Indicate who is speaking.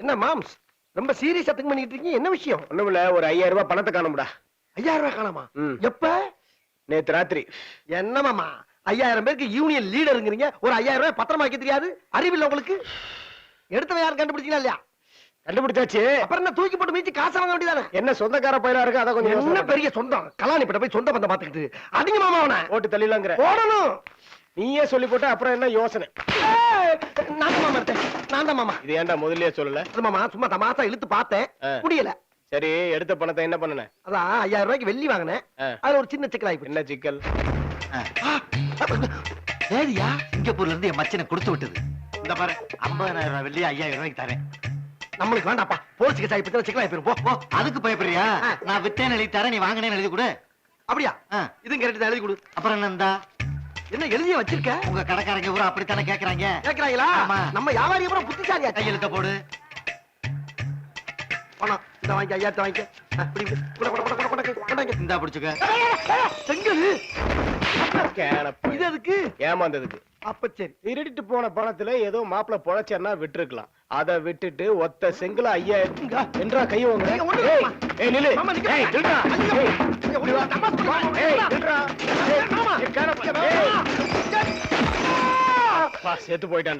Speaker 1: என்ன மாம்ஸ் ரொம்ப சீரியஸா திங்க் பண்ணிட்டு இருக்கீங்க? என்ன விஷயம்?
Speaker 2: ஒண்ணுமில்ல, ஒரு 5000 ரூபாய் பணத்தை காணும்டா.
Speaker 1: 5000 ரூபாய் காணாமா?
Speaker 2: ம்.
Speaker 1: எப்ப?
Speaker 2: நேத்து ராத்திரி.
Speaker 1: என்ன மாமா 5000 பேருக்கு யூனியன் லீடருங்கிறீங்க, ஒரு 5000 ரூபாய் பத்திரமா வைக்க தெரியாது? அறிவில்லை உங்களுக்கு? எடுத்தவன் யாரும் கண்டுபிடிச்சீங்களா இல்லையா?
Speaker 2: கண்டுபிடிச்சாச்சு.
Speaker 1: அப்புறம் என்ன தூக்கி போட்டு மீச்சு காசு வாங்க வேண்டியதானே?
Speaker 2: என்ன சொந்தக்கார பையனா இருக்கு, அத கொஞ்சம்
Speaker 1: என்ன
Speaker 2: யோசனை பண்ணு.
Speaker 1: பெரிய சொந்தம்? கலாணி கிட்ட போய் சொந்த பந்தம் பாத்துக்கிட்டு அதிக மாமா அவனை
Speaker 2: ஓட்டு தள்ளிலாங்கிற.
Speaker 1: போடணும்.
Speaker 2: நீயே சொல்லி போட்ட அப்புறம் என்ன யோசனை?
Speaker 1: ஏய், நான் தான் மாமா எடுத்தேன். நான் தான் மாமா.
Speaker 2: இது ஏன்டா முதல்லயே சொல்லல?
Speaker 1: அது மாமா சும்மா தமாசா இழுத்து பார்த்தேன், முடியல.
Speaker 2: சரி, எடுத்த பணத்தை என்ன பண்ணுன?
Speaker 1: அதான் 5000 ரூபாய்க்கு வெள்ளி வாங்கினேன். அதுல ஒரு சின்ன சிக்கல் ஆயிப்போச்சு.
Speaker 2: என்ன சிக்கல்?
Speaker 1: சரியா?
Speaker 3: சிங்கப்பூர்ல இருந்து என் மச்சனை கொடுத்து விட்டது. இந்த பாரு 50,000 ரூபாய் வெள்ளி 5,000 ரூபாய்க்கு தரேன்.
Speaker 1: நம்மளுக்கு வேண்டாப்பா, போலீஸ் கேஸ் ஆயிப்போச்சு, சிக்கல் ஆயிப்போம். போ போ.
Speaker 3: அதுக்கு பயப்படுறியா? நான் வித்தேன்னு எழுதி தரேன், நீ வாங்கினேன்னு எழுதி கொடு.
Speaker 1: அப்படியா?
Speaker 3: ஆ.
Speaker 1: இதுவும் கரெக்ட் தான், எழுதி கொடு.
Speaker 3: அப்புறம் என்னந்தா
Speaker 1: என்ன எழுதிய வச்சிருக்க?
Speaker 3: உங்க கடைக்காரங்க பூரா அப்படித்தானே கேக்குறாங்க.
Speaker 1: கேக்குறாங்களா?
Speaker 3: ஆமா.
Speaker 1: நம்ம வியாபாரி அப்புறம் புத்திசாலியா?
Speaker 3: கையெழுத்த போடு.
Speaker 1: பணம் இந்த வாங்கி 5000 வாங்கி. இப்படி இப்படி. கொட, கொட, கொட, கொட, கொட, கொண்டாங்க.
Speaker 3: இந்தா பிடிச்சுக்க.
Speaker 1: செங்கல்.
Speaker 2: கேனப்ப.
Speaker 1: இது எதுக்கு?
Speaker 2: ஏமாந்ததுக்கு.
Speaker 1: அப்ப சரி.
Speaker 2: திருடிட்டு போன பணத்துல ஏதோ மாப்பிள பொழைச்சேன்னா விட்டுருக்கலாம். அதை விட்டுட்டு ஒத்த செங்கல 5000 என்றா கை வாங்குற?
Speaker 1: நீங்க ஒண்ணும்
Speaker 2: ஏய்,
Speaker 1: இல்லம்மா.
Speaker 2: ஏய், நில்லு.
Speaker 1: மாமா, நிக்க
Speaker 2: ஏய், நில்றா.
Speaker 1: ஐயோ.
Speaker 2: ஏய்,
Speaker 1: ஐயோ, ஒண்ணும் இல்ல. தமாஷ் பண்ணுங்க.
Speaker 2: ஏய், நில்றா. ஏய்,
Speaker 1: மாமா.
Speaker 2: ஏய், கேனப்ப. ஏய். பா, செத்து போயிட்டான்டா.